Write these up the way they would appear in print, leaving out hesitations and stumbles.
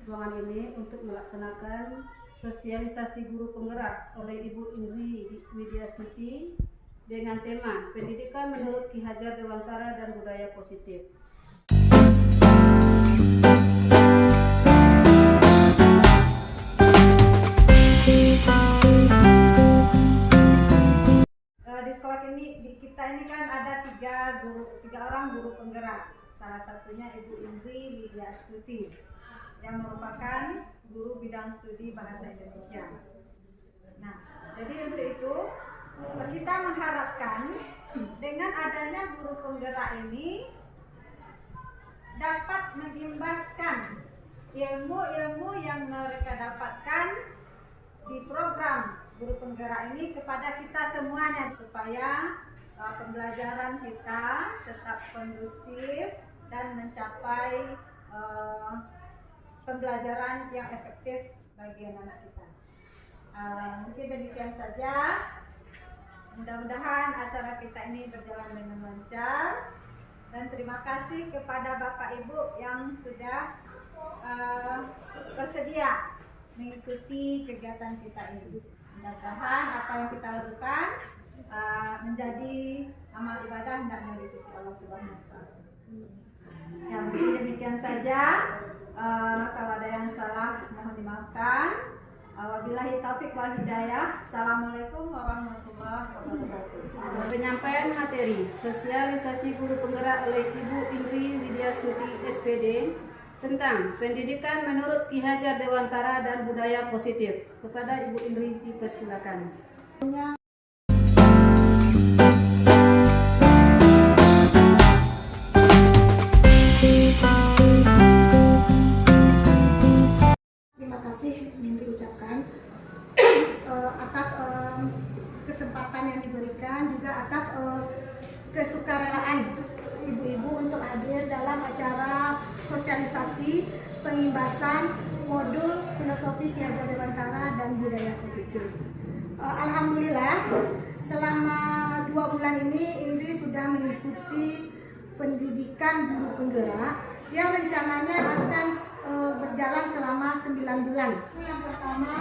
ruangan ini untuk melaksanakan sosialisasi guru penggerak oleh Ibu Indri Widiastuti dengan tema Pendidikan menurut Ki Hajar Dewantara dan Budaya Positif. Di sekolah kita ini kan ada tiga orang guru penggerak. Salah satunya Ibu Indri Widiastuti yang merupakan guru bidang studi bahasa Indonesia. Nah, jadi untuk itu kita mengharapkan dengan adanya guru penggerak ini dapat mengimbaskan ilmu-ilmu yang mereka dapatkan di program guru penggerak ini kepada kita semuanya, supaya pembelajaran kita tetap kondusif dan mencapai pembelajaran yang efektif bagi anak-anak kita. Mungkin demikian saja. Mudah-mudahan acara kita ini berjalan dengan lancar, dan terima kasih kepada Bapak Ibu yang sudah bersedia mengikuti kegiatan kita ini. Mudah-mudahan apa yang kita lakukan menjadi amal ibadah hendaknya di sisi Allah Subhanahu wa Ta'ala. Ya, mungkin demikian saja. Kalau ada yang salah mohon dimaafkan. Wabillahi taufik wal hidayah. Assalamualaikum warahmatullahi wabarakatuh. Penyampaian materi sosialisasi guru penggerak oleh Ibu Indri Widiastuti SPD tentang pendidikan menurut Ki Hajar Dewantara dan budaya positif. Kepada Ibu Indri dipersilakan. Terima kasih ingin diucapkan atas kesempatan yang diberikan, juga atas kesukarelaan ibu-ibu untuk hadir dalam acara sosialisasi pengimbasan modul filosofi Ki Hajar Dewantara dan budaya positif. Alhamdulillah, selama 2 bulan ini Indri sudah mengikuti pendidikan guru penggerak yang rencananya akan berjalan selama 9 bulan. Yang pertama,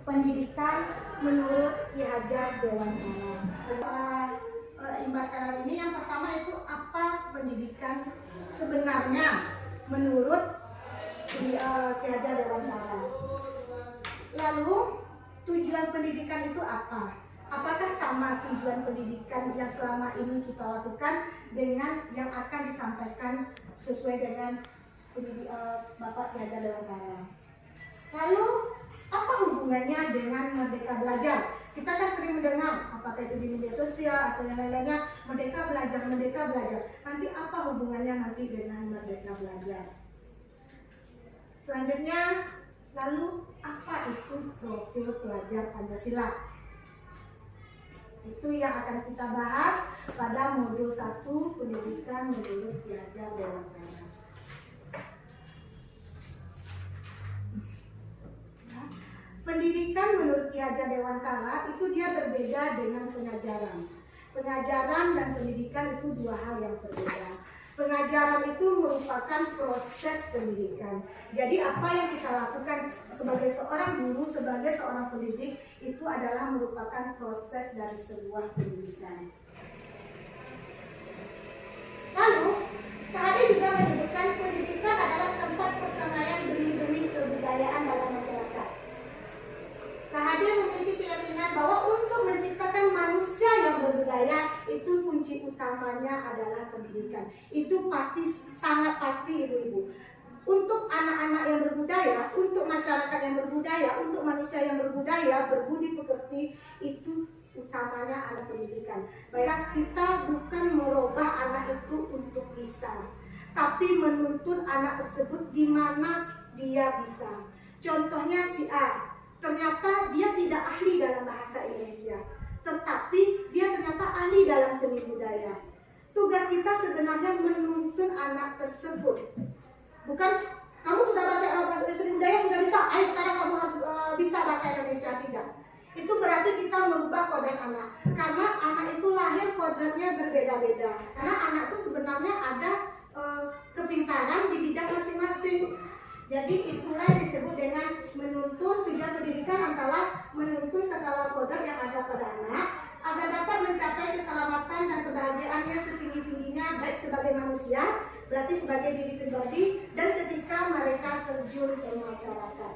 pendidikan menurut Ki Hajar Dewantara. Imbas kali ini yang pertama itu apa pendidikan sebenarnya menurut Ki Hajar Dewantara. Lalu tujuan pendidikan itu apa? Apakah sama tujuan pendidikan yang selama ini kita lakukan dengan yang akan disampaikan sesuai dengan Bapak Ki Hajar Dewantara? Lalu apa hubungannya dengan Merdeka Belajar? Kita kan sering mendengar, apakah itu di media sosial atau yang lain-lainnya, Merdeka Belajar, Merdeka Belajar. Nanti apa hubungannya nanti dengan Merdeka Belajar? Selanjutnya, lalu apa itu profil pelajar Pancasila? Itu yang akan kita bahas pada modul 1 pendidikan menurut Ki Hajar Dewantara. Pendidikan menurut Ki Hajar Dewantara itu dia berbeda dengan pengajaran. Pengajaran dan pendidikan itu 2 hal yang berbeda. Pengajaran itu merupakan proses pendidikan. Jadi apa yang kita lakukan sebagai seorang guru, sebagai seorang pendidik, itu adalah merupakan proses dari sebuah pendidikan. Lalu, Kak juga menyebutkan pendidikan adalah tempat persamaan benih-benih kebudayaan dalam masyarakat. Kak memiliki keyakinan bahwa untuk menciptakan manusia yang berbudaya itu kunci utamanya adalah pendidikan. Itu pasti, sangat pasti ibu-ibu. Untuk anak-anak yang berbudaya, untuk masyarakat yang berbudaya, untuk manusia yang berbudaya, berbudi pekerti, itu utamanya adalah pendidikan. Baik, kita bukan merubah anak itu untuk bisa, tapi menuntun anak tersebut di mana dia bisa. Contohnya si A. Ternyata dia tidak ahli dalam bahasa Indonesia, tetapi dia ternyata ahli dalam seni budaya. Tugas kita sebenarnya menuntun anak tersebut. Bukan kamu sudah bahasa seni budaya sudah bisa, ayo sekarang kamu harus bisa bahasa Indonesia. Tidak. Itu berarti kita merubah kodrat anak. Karena anak itu lahir kodratnya berbeda-beda. Karena anak itu sebenarnya ada kepintaran di bidang masing-masing. Jadi itulah yang disebut dengan menuntun. Tujuan pendidikan adalah menuntun segala kodrat yang ada pada anak agar dapat mencapai keselamatan dan kebahagiaannya setinggi-tingginya, baik sebagai manusia, berarti sebagai diri pribadi, dan ketika mereka terjun ke masyarakat.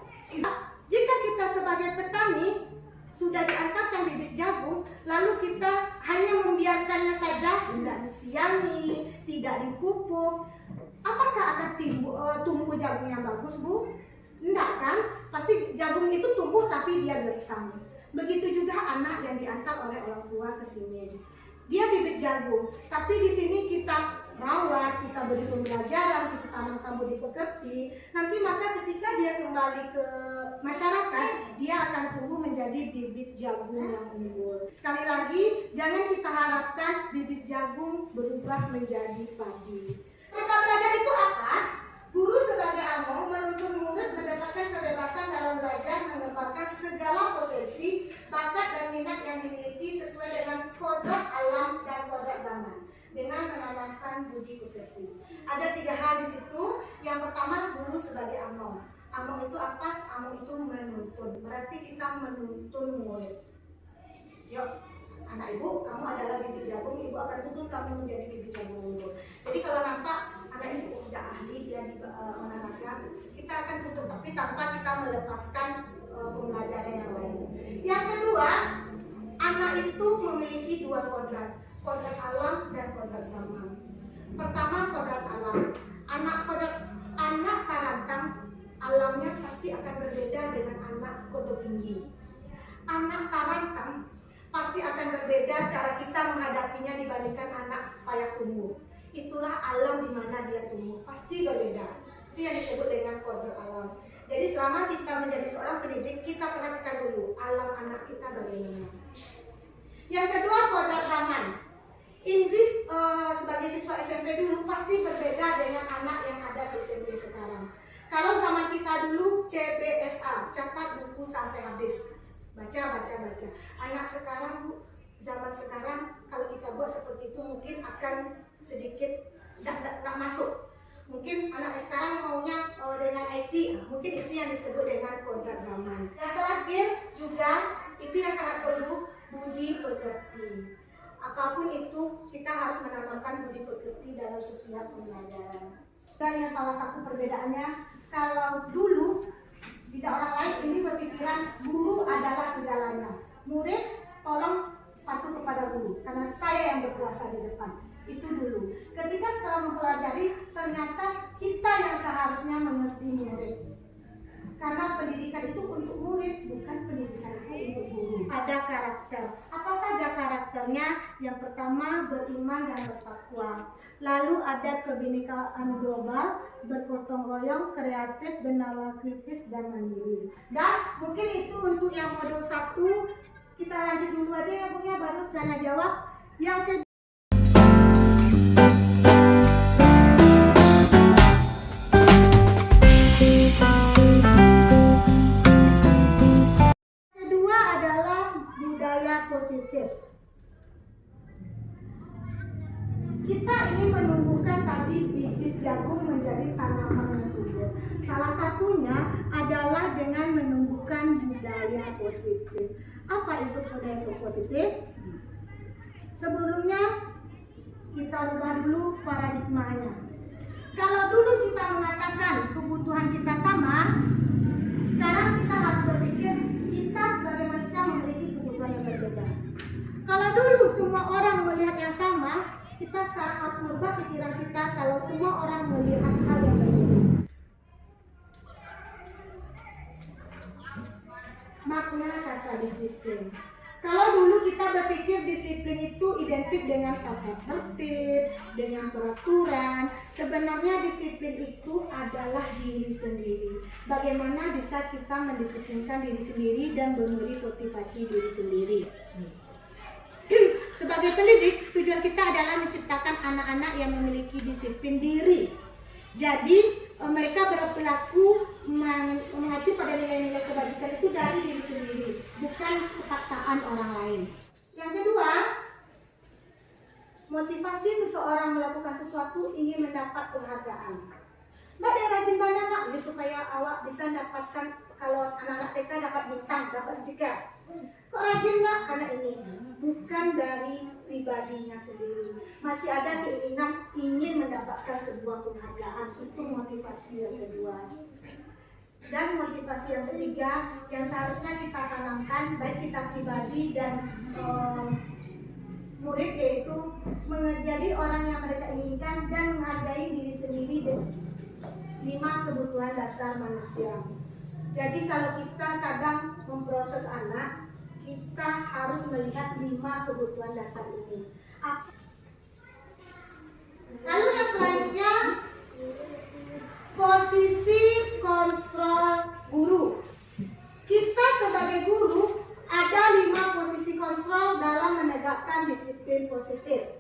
Jika kita sebagai petani sudah diangkatkan bibit jagung, lalu kita hanya membiarkannya saja, tidak disiangi, tidak dipupuk, apakah akan tumbuh jagung yang bagus, Bu? Enggak kan? Pasti jagung itu tumbuh tapi dia gersang. Begitu juga anak yang diantar oleh orang tua ke sini. Dia bibit jagung, tapi di sini kita rawat, kita beri pembelajaran, kita tanamkan budi pekerti. Nanti maka ketika dia kembali ke masyarakat, dia akan tumbuh menjadi bibit jagung yang unggul. Sekali lagi, jangan kita harapkan bibit jagung berubah menjadi padi. Maka belajar itu apa? Guru sebagai among menuntun murid mendapatkan kebebasan dalam belajar, mengembangkan segala potensi, bakat dan minat yang dimiliki sesuai dengan kodrat alam dan kodrat zaman, dengan menanamkan budi pekerti. Ada 3 hal di situ. Yang pertama, guru sebagai among. Among itu apa? Among itu menuntun. Berarti kita menuntun murid. Yuk, anak ibu, kamu adalah bibit jagung, ibu akan tuntun kamu menjadi bibit jagung unggul. Jadi kalau nampak anak ibu sudah ahli, dia menanamkan, kita akan tuntun, tapi tanpa kita melepaskan pembelajaran yang lain. Yang kedua, anak itu memiliki 2 kodrat, kodrat alam dan kodrat zaman. Pertama, kodrat alam. Anak karantang alamnya pasti akan berbeda dengan anak kodok tinggi. Anak karantang pasti akan berbeda cara kita menghadapinya dibandingkan anak payak tumbuh. Itulah alam di mana dia tumbuh, pasti berbeda. Itu yang disebut dengan kodrat alam. Jadi selama kita menjadi seorang pendidik, kita perhatikan dulu alam anak kita bagaimana. Yang kedua, kodrat zaman. Inggris sebagai siswa SMP dulu pasti berbeda dengan anak yang ada di SMP sekarang. Kalau zaman kita dulu CBSA, catat buku sampai habis, baca. Anak sekarang, zaman sekarang, kalau kita buat seperti itu mungkin akan sedikit tak masuk. Mungkin anak sekarang maunya dengan IT, mungkin itu yang disebut dengan kodrat zaman. Yang terakhir juga itu yang sangat perlu, budi pekerti. Apapun itu kita harus menanamkan budi pekerti dalam setiap pembelajaran. Dan yang salah satu perbedaannya, kalau dulu tidak orang lain ini berpikiran guru adalah segalanya. Murid tolong patuh kepada guru karena saya yang berkuasa di depan. Itu dulu. Ketika setelah mempelajari, ternyata kita yang seharusnya mengerti murid. Karena pendidikan itu untuk murid, bukan pendidikan itu untuk guru. Ada karakter. Apa saja karakternya? Yang pertama, beriman dan bertakwa. Lalu ada kebinekaan global, bergotong royong, kreatif, bernalar kritis, dan mandiri. Dan mungkin itu untuk yang modul 1. Kita lanjut dulu aja ya Bu ya, baru tanya jawab. Yang kedua, positif. Kita ingin menumbuhkan tadi bibit jagung menjadi tanaman yang subur. Salah satunya adalah dengan menumbuhkan budaya positif. Apa itu budaya positif? Sebelumnya kita rubah dulu paradigmanya. Kalau dulu kita mengatakan kebutuhan kita sama, sekarang kita harus berpikir kita sebagai manusia memiliki kebutuhan yang berbeda. Kalau dulu semua orang melihat yang sama, kita sekarang harus merubah pikiran kita kalau semua orang melihat hal yang berbeda. Makna kata disiplin. Kalau dulu kita berpikir disiplin itu identik dengan tata tertib, dengan peraturan, sebenarnya disiplin itu adalah diri sendiri. Bagaimana bisa kita mendisiplinkan diri sendiri dan memberi motivasi diri sendiri. Sebagai pendidik, tujuan kita adalah menciptakan anak-anak yang memiliki disiplin diri. Jadi mereka berperilaku mengacu pada nilai-nilai kebajikan itu dari diri sendiri, bukan kepaksaan orang lain. Yang kedua, motivasi seseorang melakukan sesuatu ingin mendapat penghargaan. Mbak dia rajin banget nak, ya supaya awak bisa dapatkan, kalau anak-anak TK dapat bintang, dapat stiker. Kok rajin nggak? Karena ini bukan dari pribadinya sendiri, masih ada keinginan ingin mendapatkan sebuah penghargaan. Itu motivasi yang kedua. Dan motivasi yang ketiga yang seharusnya kita tanamkan baik kita pribadi dan murid, yaitu menjadi orang yang mereka inginkan dan menghargai diri sendiri dan 5 kebutuhan dasar manusia. Jadi kalau kita kadang memproses anak, kita harus melihat 5 kebutuhan dasar ini. Lalu yang selanjutnya, posisi kontrol guru. Kita sebagai guru ada 5 posisi kontrol dalam menegakkan disiplin positif.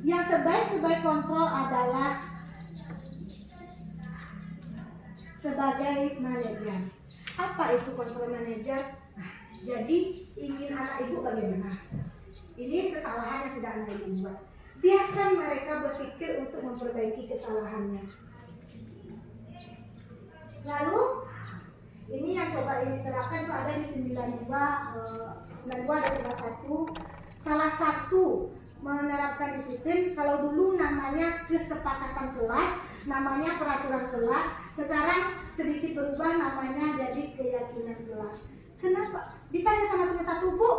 Yang sebaik-sebaik kontrol adalah sebagai manajer. Apa itu kontrol manajer? Nah, jadi ingin anak ibu bagaimana? Ini kesalahan yang sudah anak ibu buat. Biarkan mereka berpikir untuk memperbaiki kesalahannya. Lalu ini yang coba ini terapkan itu ada di 92 ada salah satu menerapkan disiplin. Kalau dulu namanya kesepakatan kelas, namanya peraturan kelas, sekarang sedikit berubah namanya jadi keyakinan kelas. Kenapa? Ditanya sama semester 1, Bu,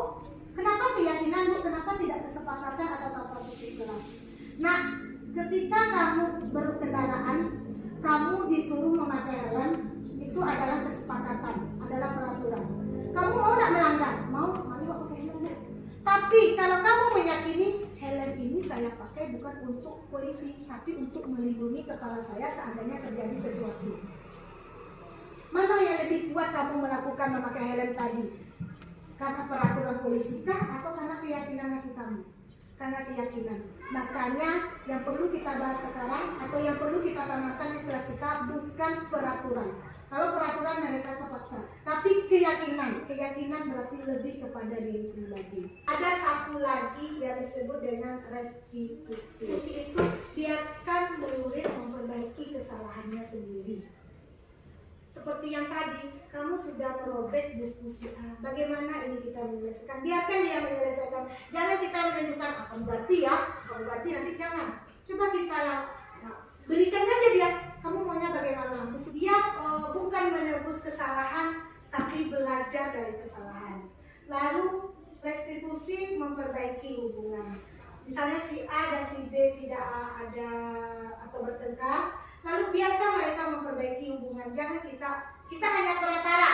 kenapa keyakinan, Bu? Kenapa tidak kesepakatan atau tata tertib kelas? Nah, ketika kamu berkendaraan, kamu disuruh memakai helm, itu adalah kesepakatan, adalah peraturan. Kamu mau nggak melanggar? Mau, mari pakai helm. Tapi kalau kamu meyakini helm ini saya pakai bukan untuk polisi, tapi untuk melindungi kepala saya seandainya terjadi sesuatu. Mana yang lebih kuat kamu melakukan memakai helm tadi? Karena peraturan polisi kah atau karena keyakinan hati kamu? Karena keyakinan. Makanya yang perlu kita bahas sekarang atau yang perlu kita tanamkan di kelas kita bukan peraturan. Kalau peraturan mereka kepaksa, tapi keyakinan berarti lebih kepada diri pribadi. Ada satu lagi yang disebut dengan restitusi. Itu biarkan murid memperbaiki kesalahannya sendiri. Seperti yang tadi, kamu sudah merobek buku si A. Bagaimana ini kita menyelesaikan? Biarkan dia menyelesaikan. Jangan kita menunjukkan, kamu ganti ya, kamu ganti nanti jangan. Coba kita berikan aja dia. Kamu maunya bagaimana? Dia bukan menebus kesalahan, tapi belajar dari kesalahan. Lalu restitusi memperbaiki hubungan. Misalnya si A dan si B tidak ada atau bertengkar, lalu biarkan mereka memperbaiki hubungan. Jangan kita hanya perantara.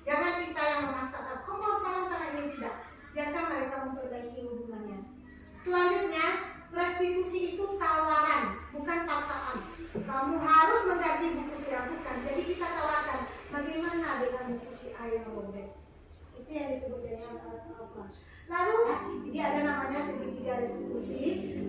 Jangan kita yang memaksakan. Kamu salah ini tidak. Biarkan mereka memperbaiki hubungannya. Selanjutnya, restitusi itu tawaran, bukan paksaan. Kamu harus mengganti buku si A, bukan. Jadi kita tawarkan, bagaimana dengan buku si A yang robek? Itu yang disebut dengan apa? Lalu ini ada namanya segitiga restitusi.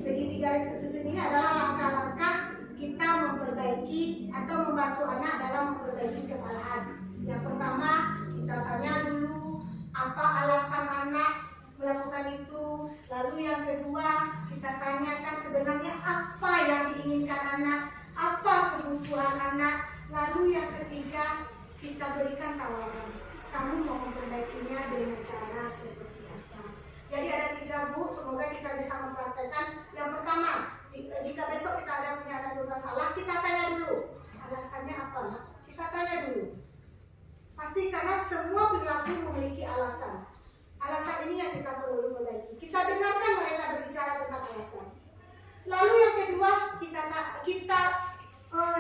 Segitiga restitusi ini adalah langkah-langkah kita memperbaiki atau membantu anak dalam memperbaiki kesalahan. Yang pertama, kita tanya dulu apa alasan anak melakukan itu. Lalu yang kedua, kita tanyakan sebenarnya apa yang diinginkan anak, apa kebutuhan anak. Lalu yang ketiga, kita berikan tawaran. Kamu mau memperbaikinya dengan cara seperti apa? Jadi ada 3 Bu, semoga kita bisa mempraktekkan. Yang pertama, jika besok kita ada punya anak bermasalah, kita tanya dulu alasannya apa. Kita tanya dulu. Pasti karena semua perilaku memiliki alasan. Alasan ini yang kita perlu perbaiki. Kita dengarkan mereka berbicara tentang alasan. Lalu yang kedua, kita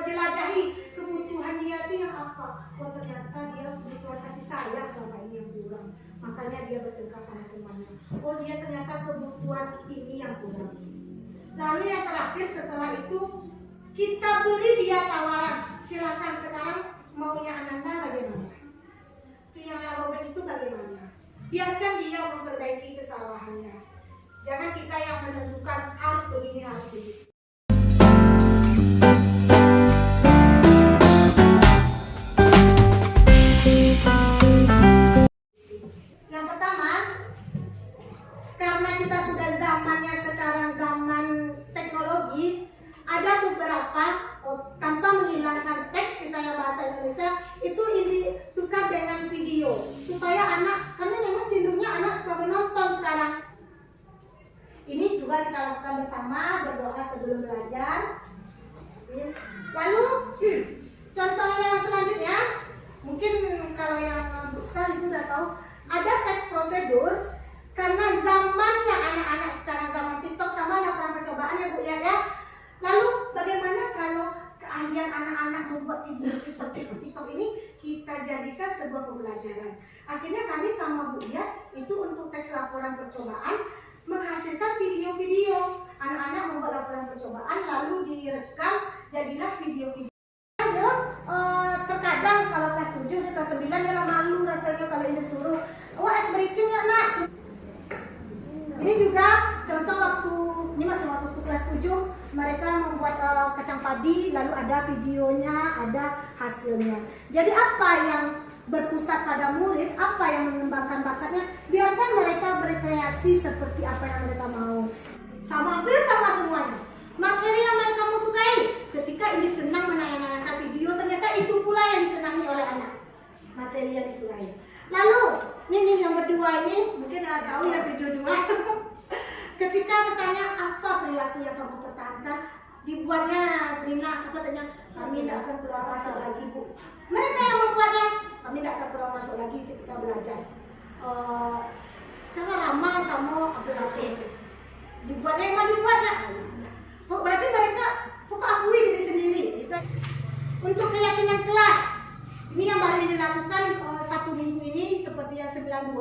jelajahi kebutuhan dia itu yang apa. Oh ternyata dia kebutuhan kasih sayang selama ini yang kurang, makanya dia bertengkar sama temannya. Oh dia ternyata kebutuhan ini yang kurang. Lalu yang terakhir setelah itu kita beri dia tawaran. Silakan sekarang maunya Ananda bagaimana? Itu yang robek itu bagaimana? Biarkan dia memperbaiki kesalahannya. Jangan kita yang menentukan harus begini, harus begitu. Yang pertama, karena kita sudah zamannya sekarang zaman teknologi, ada beberapa tanpa menghilangkan teks, kita yang bahasa buat video TikTok ini kita jadikan sebuah pembelajaran. Akhirnya kami sama Bu Dian itu untuk teks laporan percobaan menghasilkan video-video. Anak-anak membuat laporan percobaan lalu direkam jadilah video-video. Terkadang kalau kelas 7 kelas 9 dia malu rasanya kalau ini suruh ice breaking ya nak. Ini juga contoh waktu ini masih waktu kelas 7 mereka membuat kacang padi lalu ada videonya, ada hasilnya. Jadi apa yang berpusat pada murid, apa yang mengembangkan bakatnya, biarkan mereka berkreasi seperti apa yang mereka mau. Hampir sama semuanya. Materi yang mereka sukai. Ketika ini senang menayangkan video, ternyata itu pula yang disenangi oleh anak. Materi yang disukai. Lalu, ini yang berdua ini, mungkin tahu ya video 2. Ketika bertanya apa perilaku yang kamu pertahankan, dibuatnya Rina katanya kami tidak akan keluar masuk lagi Bu. Mereka yang membuatnya, kami tidak akan keluar masuk lagi ketika belajar. Sama Rama sama Abdul Latif. Dibuatnya emang dibuatnya. Berarti mereka akui diri sendiri. Untuk keyakinan kelas, ini yang baru dilakukan 1 minggu ini seperti yang 92.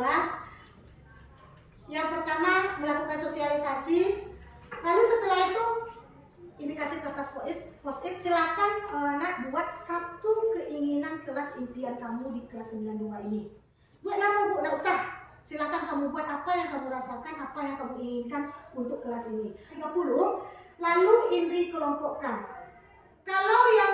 Yang pertama melakukan sosialisasi, lalu setelah itu indikasi kertas post-it, silakan nak buat 1 keinginan kelas impian kamu di kelas 92 ini. Buat nama Bu, tidak usah. Silakan kamu buat apa yang kamu rasakan, apa yang kamu inginkan untuk kelas ini. 30, lalu Indri kelompokkan. Kalau yang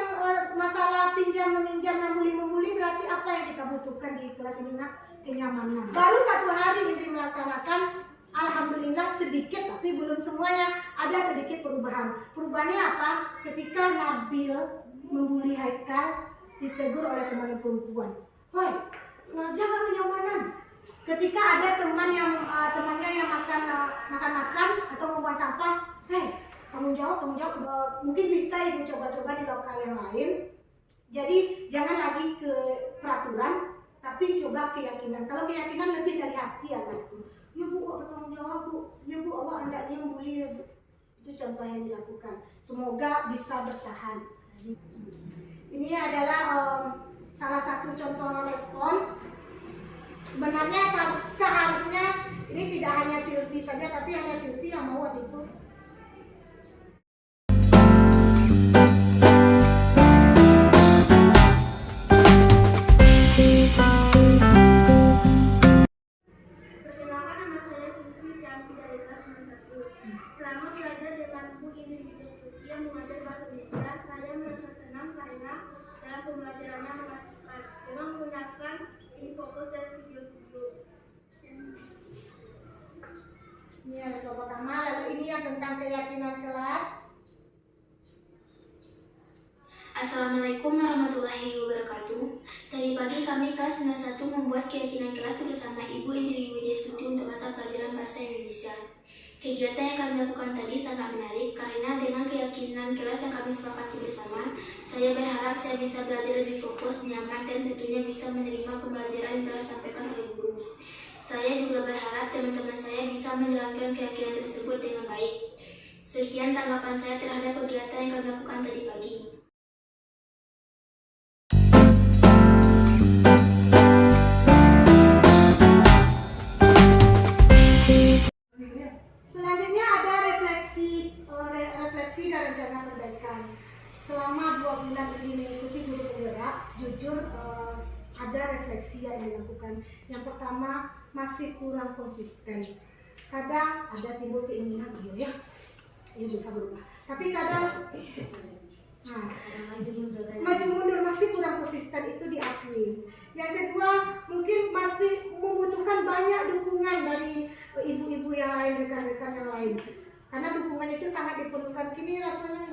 masalah pinjam meminjam membuli berarti apa yang kita butuhkan di kelas ini nak? Kenyamanan. Baru 1 hari Indri melaksanakan, alhamdulillah sedikit tapi belum semuanya, ada sedikit perubahan. Perubahannya apa? Ketika Nabil membuli Haikal ditegur oleh teman perempuan. Hoi, jaga kenyamanan. Ketika ada temannya yang makan atau membuang sampah, hei, tanggung jawab, mungkin bisa ibu coba-coba di lokal yang lain. Jadi jangan lagi ke peraturan, tapi coba keyakinan. Kalau keyakinan lebih dari hati anak itu. Ya Bu, bertanggung jawab Bu. Ya Bu, awak hendaknya membuli ya Bu. Itu contoh yang dilakukan. Semoga bisa bertahan. Ini adalah salah satu contoh respon. Sebenarnya seharusnya ini tidak hanya Silvi saja, tapi hanya Silvi yang mau waktu itu. Selama belajar dengan Bu Indri Widyastuti yang mengajar bahasa Indonesia, saya merasa senang karena dalam pembelajarannya mengasihkan dengan menggunakan ini fokus dan video-video. Ini yang pertama, lalu ini yang tentang keyakinan kelas. Assalamualaikum warahmatullahi wabarakatuh. Tadi pagi kami kelas 91 membuat keyakinan kelas bersama Ibu Indri Widyastuti untuk mata pelajaran bahasa Indonesia. Kegiatan yang kami lakukan tadi sangat menarik karena dengan keyakinan kelas yang kami sepakati bersama, saya berharap saya bisa belajar lebih fokus, nyaman, dan tentunya bisa menerima pembelajaran yang telah disampaikan oleh guru. Saya juga berharap teman-teman saya bisa menjalankan keyakinan tersebut dengan baik. Sekian tanggapan saya terhadap kegiatan yang kami lakukan tadi pagi. Selanjutnya ada refleksi dan rencana perbaikan. Selama 2 bulan ini mengikuti guru penggerak, jujur ada refleksi yang dilakukan. Yang pertama, masih kurang konsisten. Kadang ada timbul keinginan, ya bisa berubah. Tapi kadang maju mundur, masih kurang konsisten, itu diakui. Yang kedua, mungkin masih membutuhkan banyak dukungan dari ibu-ibu yang lain, rekan-rekan yang lain. Karena dukungan itu sangat diperlukan. Kini rasanya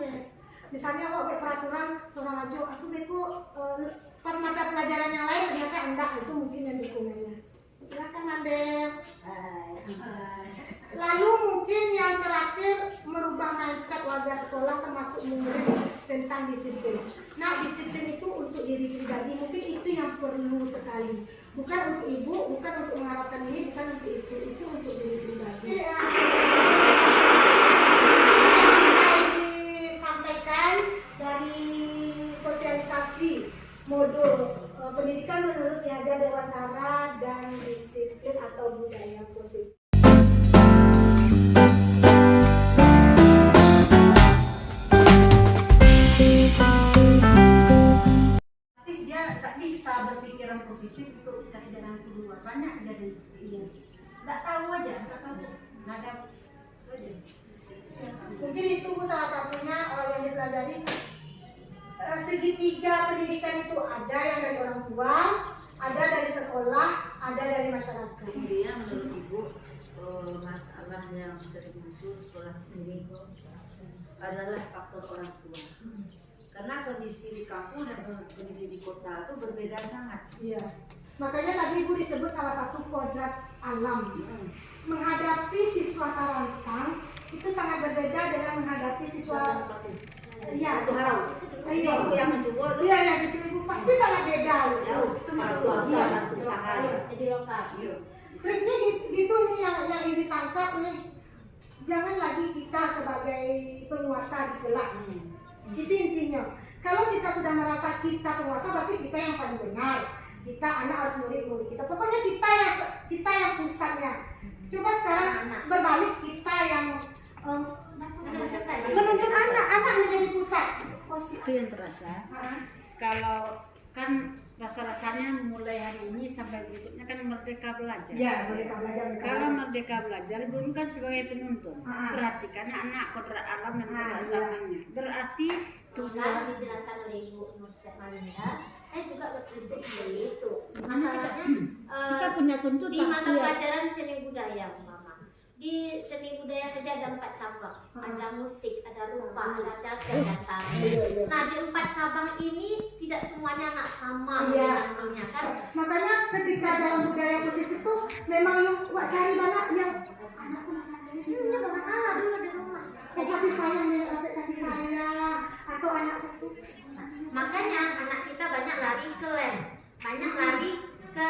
misalnya kok peraturan seorang ajo, aku beko pas mata pelajaran yang lain ternyata enggak, itu mungkin yang dukungannya. Silakan Abel. Lalu mungkin yang terakhir, merubah mindset warga sekolah termasuk murid tentang disiplin. Nah, disiplin itu untuk diri pribadi, mungkin itu yang perlu sekali. Bukan untuk ibu, bukan untuk mengharapkan ini, bukan untuk itu untuk diri pribadi. Yang bisa disampaikan dari sosialisasi modul pendidikan menurut Ki Hajar Dewantara dan disiplin atau budaya positif. Dia tak bisa berpikiran positif untuk cari jalan keluar. Banyak kejadian seperti ini. Tak tahu aja, tak tahu. Nggak ada aja. Mungkin itu salah satunya yang dipelajari. Segitiga pendidikan itu ada yang dari orang tua, ada dari sekolah, ada dari masyarakat. Kemudian menurut Ibu, masalah yang sering muncul sekolah ini adalah faktor orang tua. Karena kondisi di kampung dan kondisi di kota itu berbeda sangat. Iya. Makanya tadi Ibu disebut salah satu kodrat alam. Menghadapi siswa tarantang itu sangat berbeda dengan menghadapi siswa. Iya, Satu hal. Iya, Ibu yang mencoba itu iya, yang situ Ibu pasti sangat beda. jauh. Itu salah satu usaha. Jadi lokal. Seringnya gitu nih yang ini tangkap nih. Jangan lagi kita sebagai penguasa di kelas. Itu intinya. Kalau kita sudah merasa kita penguasa, berarti kita yang paling benar. Kita anak harus murid kita. Pokoknya kita yang pusatnya. Coba sekarang berbalik, kita yang menuntut anak menjadi pusat. Itu yang terasa. Kalau kan rasa-rasanya mulai hari ini sampai berikutnya kan merdeka belajar. Iya, merdeka belajar. Kalau merdeka belajar, guru kan sebagai penuntun. Perhatikan anak kodrat alam dan kodrat zamannya. Berarti Tuhan dijelaskan oleh Ibu Nurset Malinda, saya juga berprinsip seperti itu. Masalahnya kita punya tuntutan. di mana pelajaran seni budaya, Mama. Di seni budaya saja ada 4 cabang, ada musik, ada rupa, ada dagang, dan tari. Nah, di 4 cabang ini tidak semuanya anak sama mengambilnya kan? Makanya ketika dalam budaya positif itu memang yang cari banyak yang anakku masalah ini. Nggak masalah dulu di rumah. Kasih sayang nih, kasih sayang atau anak itu. Makanya anak kita banyak lari ke lem, banyak lari ke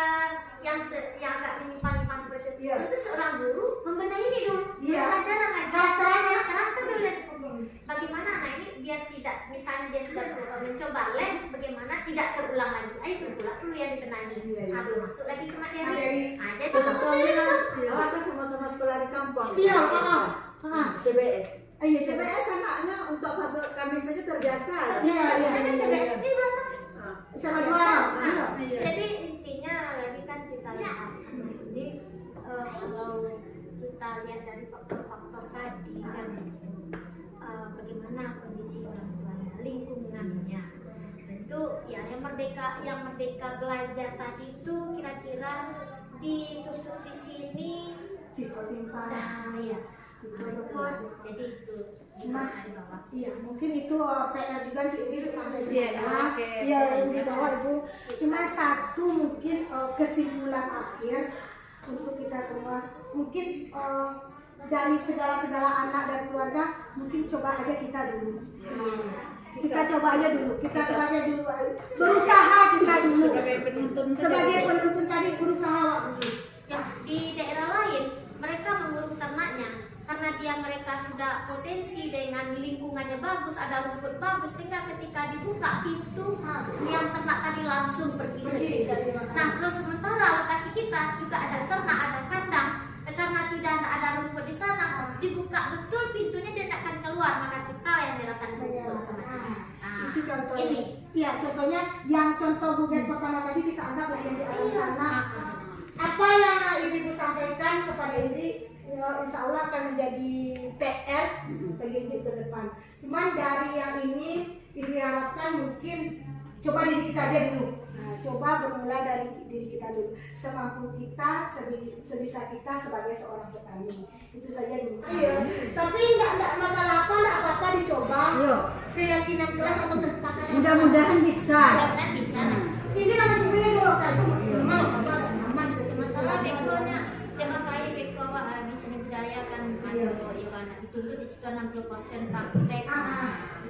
yang agak menyimpang-nyimpang seperti itu. Iya. Itu seorang guru membenahi ini dulu, Iya. pelajaran lagi. Karakternya. Karakter dulu yang dipupuk. Bagaimana anak ini biar tidak, misalnya dia sudah mencoba lem, bagaimana tidak terulang lagi. Ayo terulang dulu yang dibenahi. Nah, belum masuk lagi ke materi. Nah, jadi Kita sama-sama sekolah di kampung. Iya, CBS. Iya, CBS anaknya untuk masuk kami saja terbiasa. Iya, iya. kan CBS ini belakang. Sama juara. Iya. Jadi intinya lagi kan kita lihat. Jadi kalau kita lihat dari faktor-faktor tadi kan bagaimana kondisi orang tuanya, lingkungannya. Tentu ya yang merdeka belajar tadi itu kira-kira ditutup di sini. Psikotimpang. Nah, iya. Jadi itu Mas, di bawah. iya, mungkin itu PR juga sih ini sampai di Iya, bawah. oke. Iya, yang di bawah Ibu. Cuma satu mungkin kesimpulan akhir untuk kita semua. Mungkin dari segala anak dan keluarga, mungkin coba aja kita dulu. Kita coba aja dulu. Kita sebagai dulu berusaha kita dulu. Sebagai penuntun tadi berusaha dulu. Yang di daerah lain mereka mengurung ternaknya karena mereka sudah potensi dengan lingkungannya bagus, ada rumput bagus, sehingga ketika dibuka pintu yang ternak tadi langsung pergi sendiri. Nah, terus sementara lokasi kita juga ada ternak, ada kandang, karena tidak ada rumput di sana, dibuka betul pintunya dia tidak akan keluar, maka kita yang dirasakan rumput sama dia. Nah, Itu contohnya. ini. Iya, contohnya yang contoh Buges pertama tadi kita anggap bagian di atas sana. Apa yang Ibu sampaikan kepada ini, insya Allah akan menjadi PR bagi Ibu ke depan. Cuman dari yang ini harapkan mungkin coba diri kita aja dulu. Nah, coba bermula dari diri kita dulu. Semampu kita, sebisa kita sebagai seorang petani. Itu saja dulu. Iya. Tapi enggak masalah apa-apa dicoba. Keyakinan kelas atau kesepakatan. Mudah-mudahan bisa. Mudah-mudahan bisa. Ini nama cumanya dulu kan. Mau apa aman sih. Masalah bekonya jangan kayak beko di seni budaya kan ada ya kan dituntut di situ 60% praktek.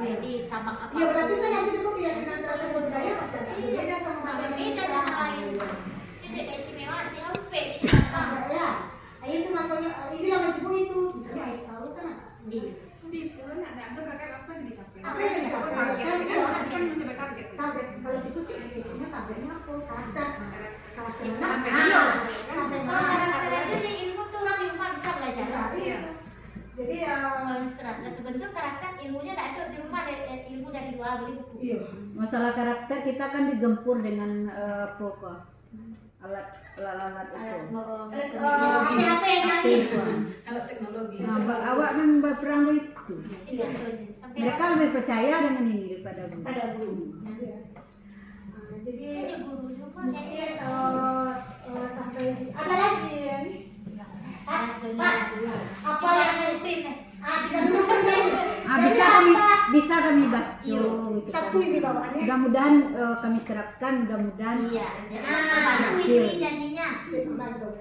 Kayak di cabang apa? Ya berarti kan nanti dulu keyakinan kelas budaya pasti ada beda sama Masih bahasa beda Indonesia. dengan lain. Itu tidak istimewa di HP di apa? Ya, itu makanya ini nama cipu itu. Saya tahu kan. Di Itu ada kakak apa yang dicapai? Apa yang dicapai? Target kan mencapai target. Target kalau situ Nah, terbentuk karakter ilmunya tidak ada di rumah, ilmu dari luar beli buku. Iya. Masalah karakter kita kan digempur dengan pokok alat itu. HP-HP yang canggih. Alat teknologi. Nah, awak kan berperang itu. Itu contohnya. Sampai Mereka lebih percaya dengan ini daripada guru. Pada guru. Iya. Jadi jadi guru semua mungkin jadi sampai ada lagi ya. Pas, apa yang tidak bisa kami baca. satu ini bawaannya. Mudah-mudahan kami terapkan, mudah-mudahan iya. Nah, Ini janjinya. Membantu.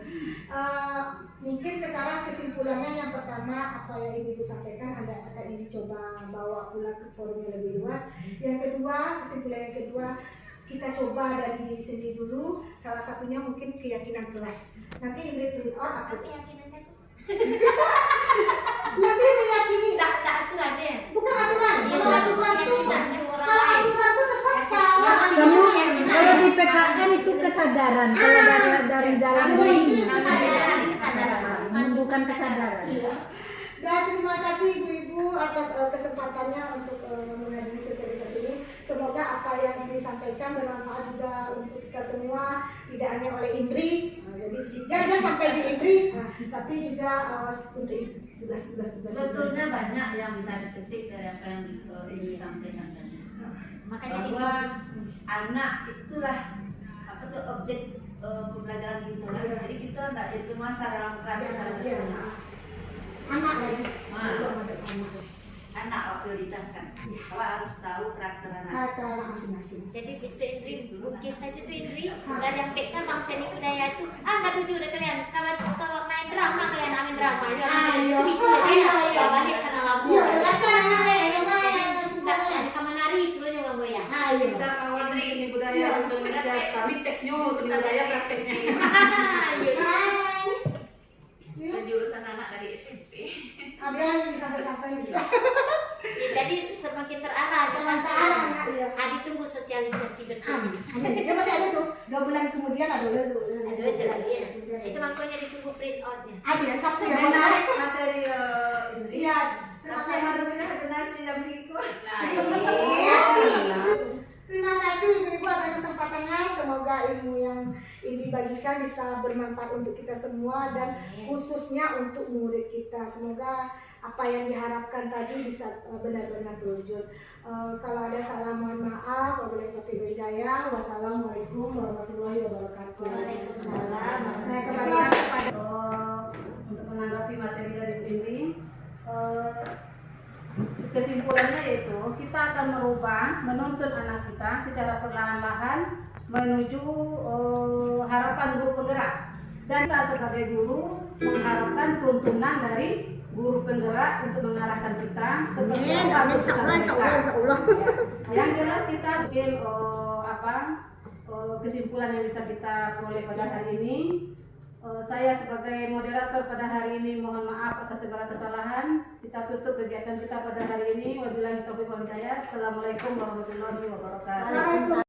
Mungkin sekarang kesimpulannya yang pertama apa yang Ibu sampaikan akan ini coba bawa pulang ke forum yang lebih luas. Yang kedua, kesimpulan yang kedua kita coba dari diri sendiri dulu. Salah satunya mungkin keyakinan kelas. Nanti Indri print out apa? Keyakinan aku. Lebih meyakini. Tak aturan ya. Bukan aturan. Iya, Kalau aturan itu, kalau aturan itu terpaksa. semua. Kalau di PKN itu kesadaran. Kalau dari dalam diri Kesadaran. menumbuhkan kesadaran. Iya. Dan terima kasih ibu-ibu atas kesempatannya untuk menghadiri sosialisasi ini. Semoga apa yang disampaikan bermanfaat juga untuk kita semua, tidak hanya oleh Indri. Jadi jangan sampai di Indri, tapi juga untuk tugas-tugas. Sebetulnya banyak yang bisa dipetik dari apa yang ini disampaikan tadi. Makanya Bahwa anak itulah apa tuh objek pembelajaran kita kan. Jadi kita tidak jadi penguasa dalam kelas secara Iya. tertentu. Anak lagi. Anak prioritas kan. Awak harus tahu karakter anak. Karakter anak masing-masing. jadi bisa Indri mungkin saja tuh Indri dari yang pecah bangsa ini budaya itu nggak tujuh udah kalian kalau main drama kalian main drama itu ya balik karena labu Iya, jelaskan anak yang main. dari kamar nari seluruhnya nggak goyang Bisa kawan seni budaya Indonesia. Kami teksnya seni budaya prakteknya. Jadi urusan anak dari SMP. Ada yang sampai bisa. ya, jadi semakin terarah Jangan terarah, anak, iya. ditunggu sosialisasi berikutnya Dia masih ada tuh 2 bulan kemudian ada aja lagi ya itu makanya ditunggu print outnya Ada yang Sabtu ya. Menarik materi Indri. Iya. Tapi harusnya ada nasi yang berikut. Terima kasih Ibu atas kesempatannya. Semoga ilmu yang ini dibagikan bisa bermanfaat untuk kita semua dan khususnya untuk murid kita. Semoga apa yang diharapkan tadi bisa benar-benar terwujud. Kalau ada salah mohon maaf. Wabillahi taufiq wal hidayah. Wassalamualaikum warahmatullahi wabarakatuh. Waalaikumsalam. Saya kembalikan kepada Untuk menanggapi materi dari ini, kesimpulannya yaitu kita akan menuntun anak kita secara perlahan-lahan menuju harapan guru penggerak, dan kita sebagai guru mengharapkan tuntunan dari guru penggerak untuk mengarahkan kita seperti apa tuntunan mereka. Yang jelas kita mungkin kesimpulan yang bisa kita peroleh pada hari ini. Saya sebagai moderator pada hari ini mohon maaf atas segala kesalahan. Kita tutup kegiatan kita pada hari ini. Wabillahi taufiq wal hidayah. Assalamualaikum warahmatullahi wabarakatuh.